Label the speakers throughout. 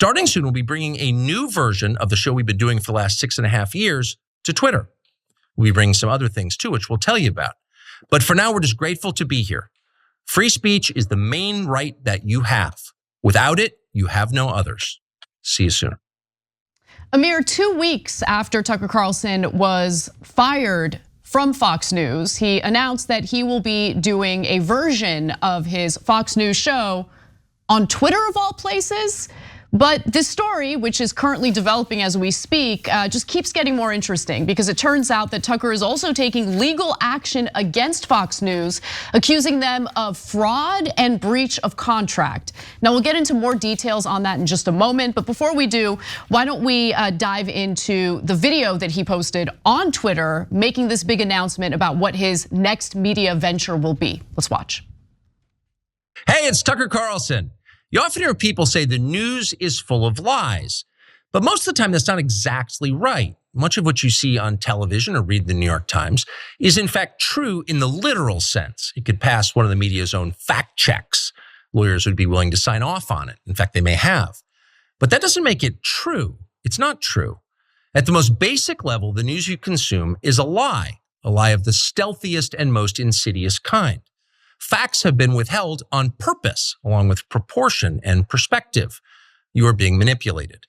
Speaker 1: Starting soon, we'll be bringing a new version of the show we've been doing for the last 6.5 years to Twitter. We'll be bringing some other things too, which we'll tell you about. But for now, we're just grateful to be here. Free speech is the main right that you have. Without it, you have no others. See you soon.
Speaker 2: A mere 2 weeks after Tucker Carlson was fired from Fox News, he announced that he will be doing a version of his Fox News show on Twitter of all places. But this story, which is currently developing as we speak, just keeps getting more interesting because it turns out that Tucker is also taking legal action against Fox News, accusing them of fraud and breach of contract. Now we'll get into more details on that in just a moment, but before we do, why don't we dive into the video that he posted on Twitter, making this big announcement about what his next media venture will be. Let's watch.
Speaker 1: Hey, it's Tucker Carlson. You often hear people say the news is full of lies, but most of the time that's not exactly right. Much of what you see on television or read the New York Times is in fact true in the literal sense. It could pass one of the media's own fact checks. Lawyers would be willing to sign off on it. In fact, they may have. But that doesn't make it true. It's not true. At the most basic level, the news you consume is a lie of the stealthiest and most insidious kind. Facts have been withheld on purpose, along with proportion and perspective. You are being manipulated.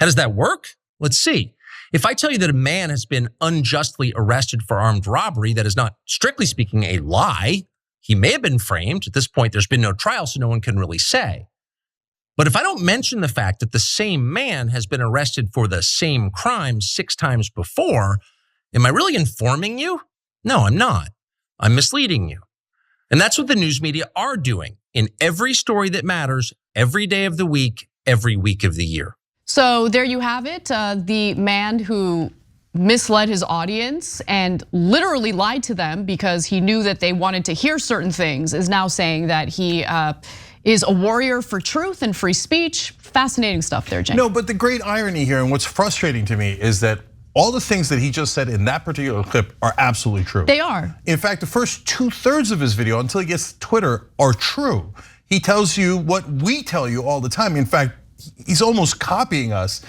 Speaker 1: How does that work? Let's see. If I tell you that a man has been unjustly arrested for armed robbery, that is not, strictly speaking, a lie. He may have been framed. At this point, there's been no trial, so no one can really say. But if I don't mention the fact that the same man has been arrested for the same crime 6 times before, am I really informing you? No, I'm not. I'm misleading you. And that's what the news media are doing in every story that matters, every day of the week, every week of the year.
Speaker 2: So there you have it. The man who misled his audience and literally lied to them because he knew that they wanted to hear certain things is now saying that he is a warrior for truth and free speech. Fascinating stuff there, Cenk.
Speaker 3: No, but the great irony here and what's frustrating to me is that all the things that he just said in that particular clip are absolutely true.
Speaker 2: They are.
Speaker 3: In fact, the first 2/3 of his video until he gets to Twitter are true. He tells you what we tell you all the time. In fact, he's almost copying us,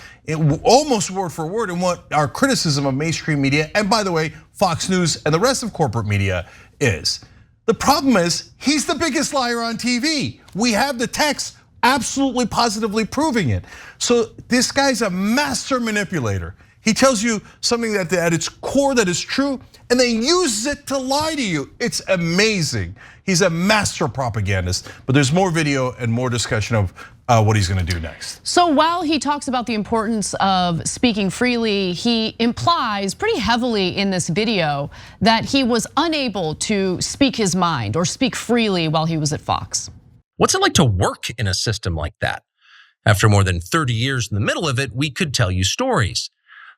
Speaker 3: almost word for word, in what our criticism of mainstream media, and by the way, Fox News and the rest of corporate media is. The problem is, he's the biggest liar on TV. We have the text absolutely positively proving it. So this guy's a master manipulator. He tells you something that at its core that is true, and then uses it to lie to you. It's amazing. He's a master propagandist, but there's more video and more discussion of what he's gonna do next.
Speaker 2: So while he talks about the importance of speaking freely, he implies pretty heavily in this video that he was unable to speak his mind or speak freely while he was at Fox.
Speaker 1: What's it like to work in a system like that? After more than 30 years in the middle of it, we could tell you stories.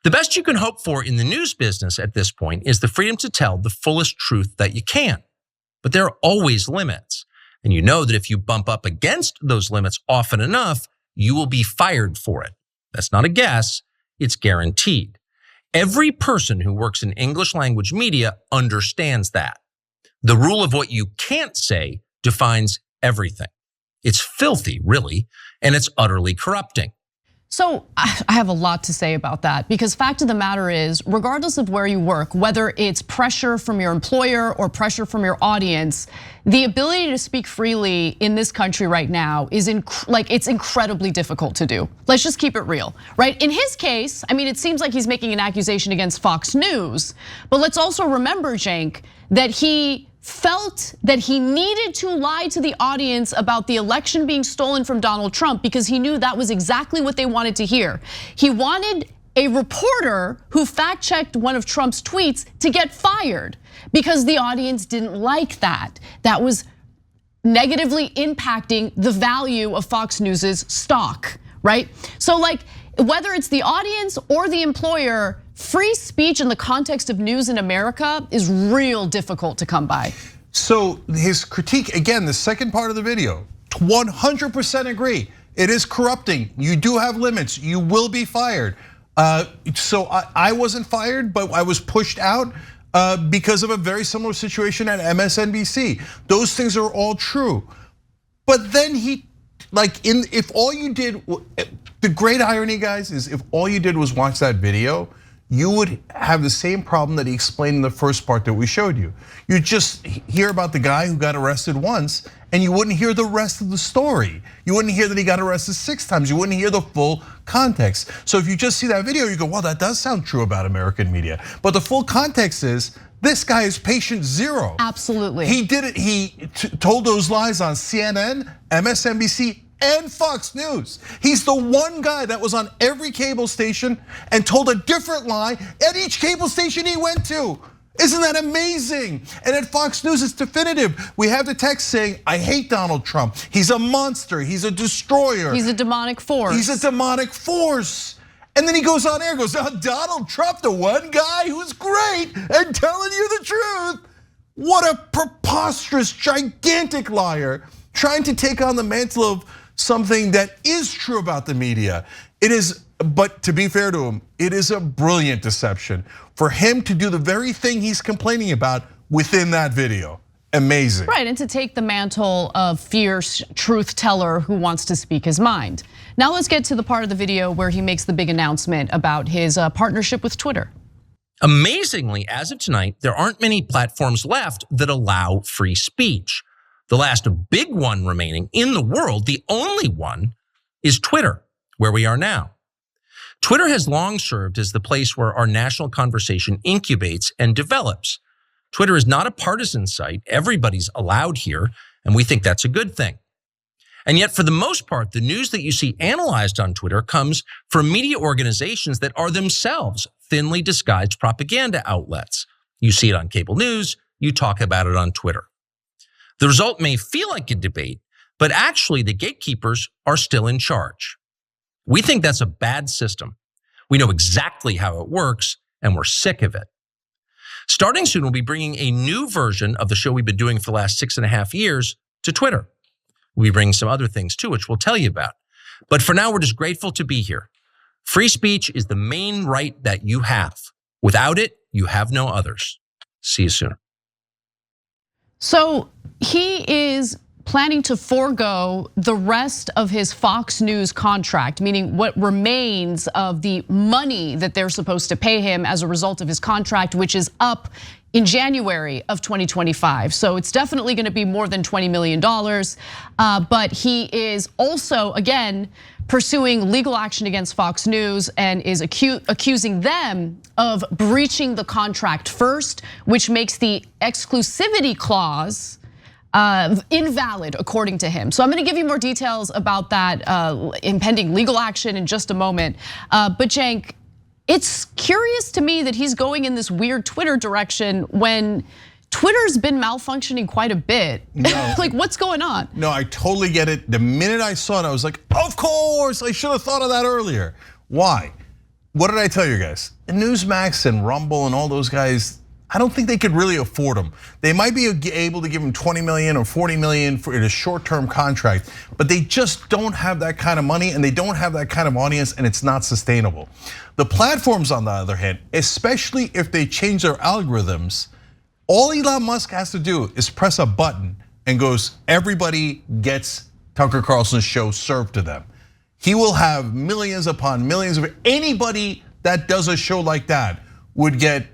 Speaker 1: The best you can hope for in the news business at this point is the freedom to tell the fullest truth that you can. But there are always limits. And you know that if you bump up against those limits often enough, you will be fired for it. That's not a guess, it's guaranteed. Every person who works in English language media understands that. The rule of what you can't say defines everything. It's filthy, really, and it's utterly corrupting.
Speaker 2: So I have a lot to say about that because fact of the matter is, regardless of where you work, whether it's pressure from your employer or pressure from your audience, the ability to speak freely in this country right now is it's incredibly difficult to do. Let's just keep it real, right? In his case, I mean, it seems like he's making an accusation against Fox News, but let's also remember, Cenk, that he felt that he needed to lie to the audience about the election being stolen from Donald Trump because he knew that was exactly what they wanted to hear. He wanted a reporter who fact-checked one of Trump's tweets to get fired because the audience didn't like that. That was negatively impacting the value of Fox News's stock, right? So like, whether it's the audience or the employer, free speech in the context of news in America is real difficult to come by.
Speaker 3: So his critique, again, the second part of the video, 100% agree. It is corrupting. You do have limits. You will be fired. So I wasn't fired, but I was pushed out because of a very similar situation at MSNBC. Those things are all true. But then he, if all you did, The great irony, guys, is if all you did was watch that video, you would have the same problem that he explained in the first part that we showed you. You just hear about the guy who got arrested once, and you wouldn't hear the rest of the story. You wouldn't hear that he got arrested 6 times. You wouldn't hear the full context. So if you just see that video, you go, well, that does sound true about American media. But the full context is, this guy is patient zero.
Speaker 2: Absolutely.
Speaker 3: He did it, he told those lies on CNN, MSNBC, and Fox News. He's the one guy that was on every cable station and told a different lie at each cable station he went to. Isn't that amazing? And at Fox News, it's definitive. We have the text saying, I hate Donald Trump. He's a monster, he's a destroyer.
Speaker 2: He's a demonic force.
Speaker 3: He's a demonic force. And then he goes on air and goes, Donald Trump, the one guy who's great and telling you the truth. What a preposterous, gigantic liar, trying to take on the mantle of something that is true about the media. It is, but to be fair to him, it is a brilliant deception for him to do the very thing he's complaining about within that video. Amazing.
Speaker 2: Right, and to take the mantle of fierce truth teller who wants to speak his mind. Now let's get to the part of the video where he makes the big announcement about his partnership with Twitter.
Speaker 1: Amazingly, as of tonight, there aren't many platforms left that allow free speech. The last big one remaining in the world, the only one, is Twitter, where we are now. Twitter has long served as the place where our national conversation incubates and develops. Twitter is not a partisan site. Everybody's allowed here, and we think that's a good thing. And yet, for the most part, the news that you see analyzed on Twitter comes from media organizations that are themselves thinly disguised propaganda outlets. You see it on cable news, you talk about it on Twitter. The result may feel like a debate, but actually the gatekeepers are still in charge. We think that's a bad system. We know exactly how it works, and we're sick of it. Starting soon, we'll be bringing a new version of the show we've been doing for the last 6.5 years to Twitter. We'll be bringing some other things too, which we'll tell you about. But for now, we're just grateful to be here. Free speech is the main right that you have. Without it, you have no others. See you soon.
Speaker 2: So he is planning to forego the rest of his Fox News contract, meaning what remains of the money that they're supposed to pay him as a result of his contract, which is up in January of 2025. So it's definitely gonna be more than $20 million. But he is also, again, pursuing legal action against Fox News and is accusing them of breaching the contract first, which makes the exclusivity clause invalid, according to him. So I'm gonna give you more details about that impending legal action in just a moment. But Cenk, it's curious to me that he's going in this weird Twitter direction when Twitter's been malfunctioning quite a bit. No. Like, what's going on?
Speaker 3: No, I totally get it. The minute I saw it, I was like, of course, I should have thought of that earlier. Why? What did I tell you guys? Newsmax and Rumble and all those guys, I don't think they could really afford them. They might be able to give him 20 million or 40 million for a short-term contract, but they just don't have that kind of money and they don't have that kind of audience, and it's not sustainable. The platforms, on the other hand, especially if they change their algorithms, all Elon Musk has to do is press a button and goes, everybody gets Tucker Carlson's show served to them. He will have millions upon millions of, anybody that does a show like that would get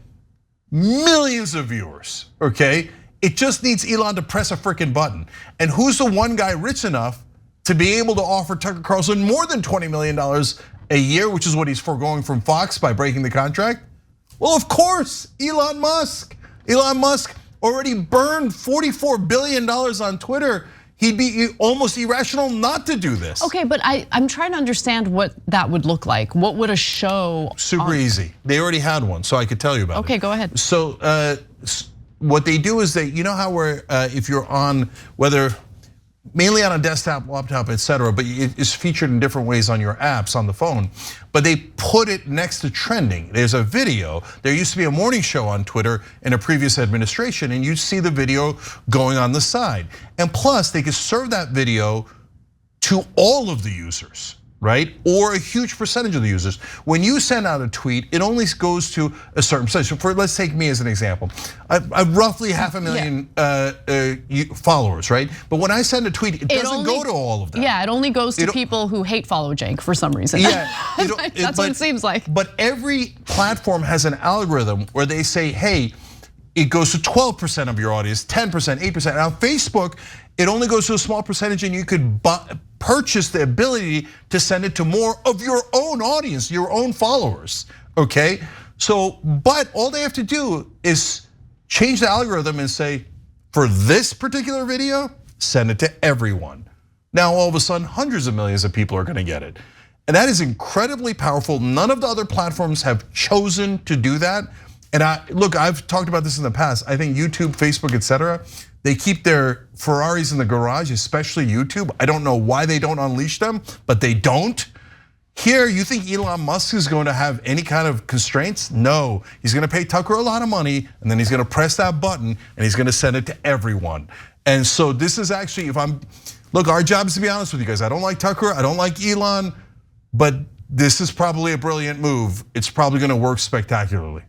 Speaker 3: millions of viewers, okay? It just needs Elon to press a freaking button. And who's the one guy rich enough to be able to offer Tucker Carlson more than $20 million a year, which is what he's foregoing from Fox by breaking the contract? Well, of course, Elon Musk. Elon Musk already burned $44 billion on Twitter. He'd be almost irrational not to do this.
Speaker 2: Okay, but I'm trying to understand what that would look like. What would a show?
Speaker 3: Super easy. They already had one, so I could tell you about it.
Speaker 2: Okay, go ahead.
Speaker 3: So what they do is you know how if you're on, whether mainly on a desktop, laptop, etc., but it's featured in different ways on your apps on the phone, but they put it next to trending. There's a video. There used to be a morning show on Twitter in a previous administration, and you'd see the video going on the side. And plus, they could serve that video to all of the users, right? Or a huge percentage of the users. When you send out a tweet, it only goes to a certain percentage. So let's take me as an example. I've roughly 500,000 followers, right? But when I send a tweet, it doesn't go to all of them.
Speaker 2: Yeah, it only goes to people who hate follow Cenk for some reason.
Speaker 3: Yeah,
Speaker 2: that's what it seems like.
Speaker 3: But every platform has an algorithm where they say, hey, it goes to 12% of your audience, 10%, 8%. Now Facebook, it only goes to a small percentage, and you could purchase the ability to send it to more of your own audience, your own followers, okay? So, but all they have to do is change the algorithm and say, for this particular video, send it to everyone. Now, all of a sudden, hundreds of millions of people are gonna get it. And that is incredibly powerful. None of the other platforms have chosen to do that. And look, I've talked about this in the past. I think YouTube, Facebook, etc., they keep their Ferraris in the garage, especially YouTube. I don't know why they don't unleash them, but they don't. Here, you think Elon Musk is going to have any kind of constraints? No, he's gonna pay Tucker a lot of money, and then he's gonna press that button, and he's gonna send it to everyone. And so this is actually, look, our job is to be honest with you guys. I don't like Tucker, I don't like Elon, but this is probably a brilliant move. It's probably gonna work spectacularly.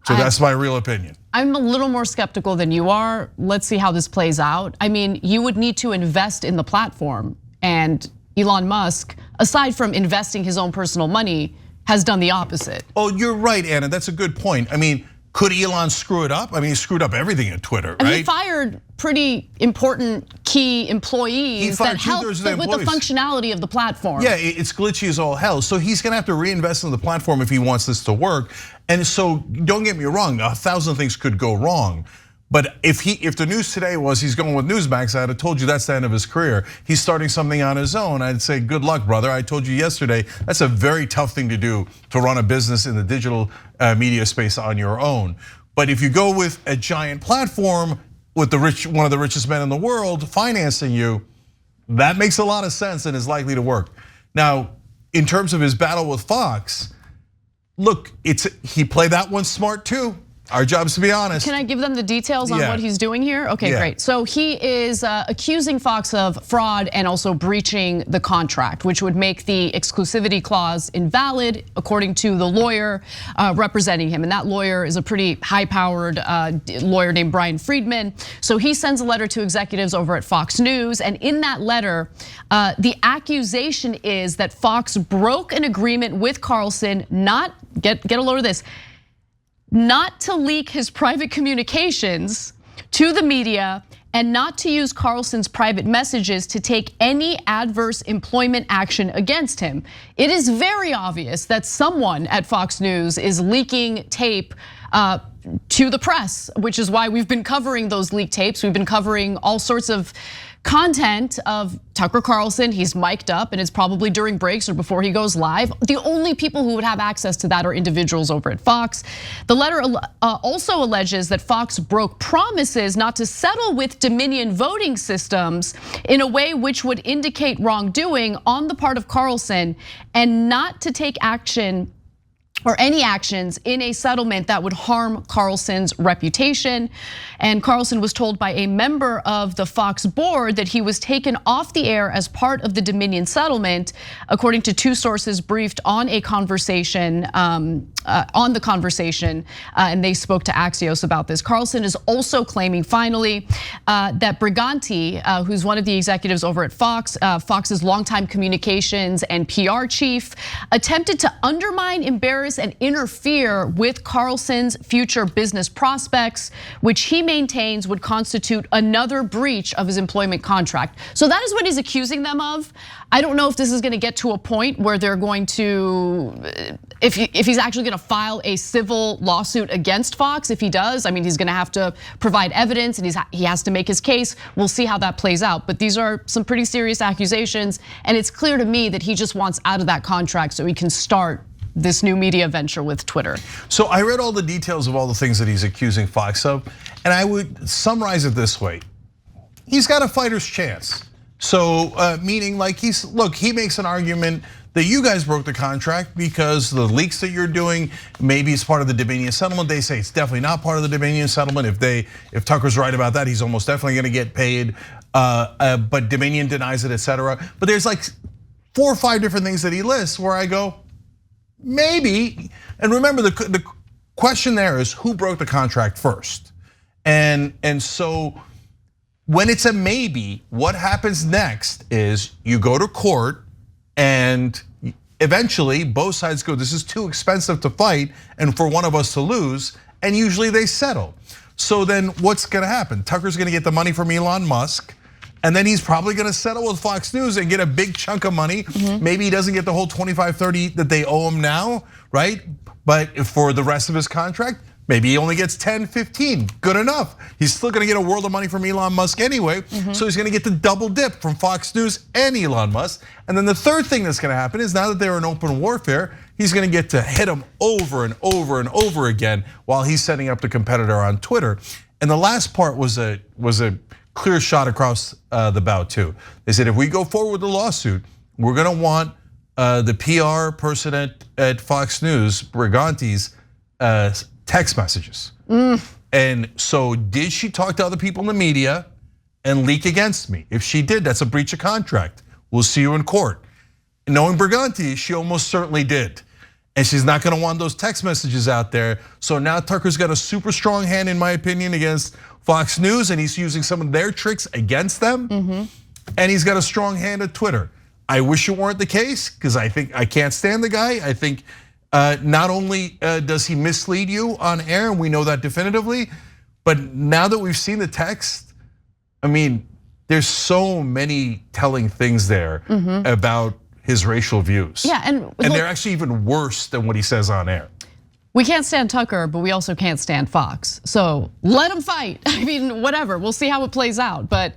Speaker 3: So that's my real opinion.
Speaker 2: I'm a little more skeptical than you are. Let's see how this plays out. I mean, you would need to invest in the platform, and Elon Musk, aside from investing his own personal money, has done the opposite.
Speaker 3: Oh, you're right, Anna, that's a good point. I mean, could Elon screw it up? I mean, he screwed up everything at Twitter, right?
Speaker 2: And he fired pretty important key employees that helped with the functionality of the platform.
Speaker 3: Yeah, it's glitchy as all hell. So he's gonna have to reinvest in the platform if he wants this to work. And so don't get me wrong, 1,000 things could go wrong. But if the news today was he's going with Newsmax, I'd have told you that's the end of his career. He's starting something on his own. I'd say, good luck, brother. I told you yesterday, that's a very tough thing to do, to run a business in the digital media space on your own. But if you go with a giant platform with one of the richest men in the world financing you, that makes a lot of sense and is likely to work. Now, in terms of his battle with Fox, look, he played that one smart too. Our job is to be honest.
Speaker 2: Can I give them the details on what he's doing here? Okay, great. So he is accusing Fox of fraud and also breaching the contract, which would make the exclusivity clause invalid, according to the lawyer representing him. And that lawyer is a pretty high-powered lawyer named Brian Friedman. So he sends a letter to executives over at Fox News, and in that letter, the accusation is that Fox broke an agreement with Carlson, get a load of this, not to leak his private communications to the media and not to use Carlson's private messages to take any adverse employment action against him. It is very obvious that someone at Fox News is leaking tape to the press, which is why we've been covering those leaked tapes. We've been covering all sorts of content of Tucker Carlson. He's mic'd up, and it's probably during breaks or before he goes live. The only people who would have access to that are individuals over at Fox. The letter also alleges that Fox broke promises not to settle with Dominion voting systems in a way which would indicate wrongdoing on the part of Carlson, and not to take action or any actions in a settlement that would harm Carlson's reputation. And Carlson was told by a member of the Fox board that he was taken off the air as part of the Dominion settlement, according to two sources briefed on a conversation, and they spoke to Axios about this. Carlson is also claiming, finally, that Briganti, who's one of the executives over at Fox, Fox's longtime communications and PR chief, attempted to undermine, embarrass, and interfere with Carlson's future business prospects, which he maintains would constitute another breach of his employment contract. So that is what he's accusing them of. I don't know if this is gonna get to a point where they're going to, if he's actually gonna file a civil lawsuit against Fox. If he does, I mean, he's gonna have to provide evidence and he has to make his case. We'll see how that plays out. But these are some pretty serious accusations, and it's clear to me that he just wants out of that contract so he can start this new media venture with Twitter.
Speaker 3: So I read all the details of all the things that he's accusing Fox of, and I would summarize it this way. He's got a fighter's chance. So meaning like he makes an argument that you guys broke the contract because the leaks that you're doing, maybe it's part of the Dominion settlement. They say it's definitely not part of the Dominion settlement. If Tucker's right about that, he's almost definitely gonna get paid. But Dominion denies it, etc. But there's like 4 or 5 different things that he lists where I go, maybe. And remember, the question there is who broke the contract first? And so when it's a maybe, what happens next is you go to court and eventually both sides go, this is too expensive to fight and for one of us to lose, and usually they settle. So then what's gonna happen? Tucker's gonna get the money from Elon Musk, and then he's probably gonna settle with Fox News and get a big chunk of money. Maybe he doesn't get the whole 25, 30 that they owe him now, right? But for the rest of his contract, maybe he only gets 10, 15, good enough. He's still gonna get a world of money from Elon Musk anyway, so he's gonna get the double dip from Fox News and Elon Musk. And then the third thing that's gonna happen is now that they're in open warfare, he's gonna get to hit him over and over and over again while he's setting up the competitor on Twitter. And the last part was a clear shot across the bow too. They said if we go forward with the lawsuit, we're gonna want the PR person at Fox News, Briganti's text messages. And so did she talk to other people in the media and leak against me? If she did, that's a breach of contract. We'll see you in court. Knowing Briganti, she almost certainly did. And she's not gonna want those text messages out there. So now Tucker's got a super strong hand, in my opinion, against Fox News, and he's using some of their tricks against them. And he's got a strong hand at Twitter. I wish it weren't the case, because I think I can't stand the guy. I think not only does he mislead you on air, and we know that definitively, but now that we've seen the text, I mean, there's so many telling things there about his racial views.
Speaker 2: Yeah, and
Speaker 3: they're actually even worse than what he says on air.
Speaker 2: We can't stand Tucker, but we also can't stand Fox. So let him fight. I mean, whatever, we'll see how it plays out. But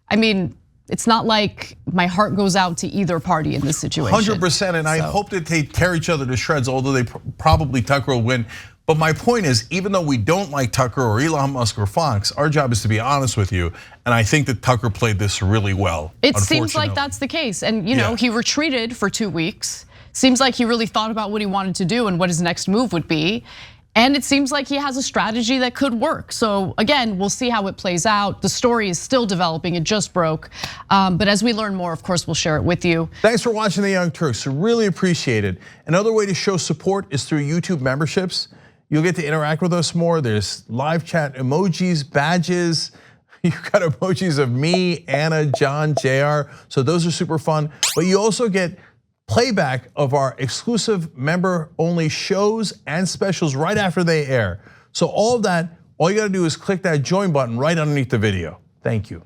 Speaker 2: I mean, it's not like my heart goes out to either party in this situation.
Speaker 3: 100%, and I hope that they tear each other to shreds, although they probably Tucker will win. But my point is, even though we don't like Tucker or Elon Musk or Fox, our job is to be honest with you. And I think that Tucker played this really well.
Speaker 2: It seems like that's the case. And he retreated for 2 weeks. Seems like he really thought about what he wanted to do and what his next move would be. And it seems like he has a strategy that could work. So again, we'll see how it plays out. The story is still developing, it just broke. But as we learn more, of course, we'll share it with you.
Speaker 3: Thanks for watching The Young Turks, really appreciate it. Another way to show support is through YouTube memberships. You'll get to interact with us more. There's live chat emojis, badges. You've got emojis of me, Anna, John, JR. So those are super fun. But you also get playback of our exclusive member-only shows and specials right after they air. So all of that, all you gotta do is click that join button right underneath the video. Thank you.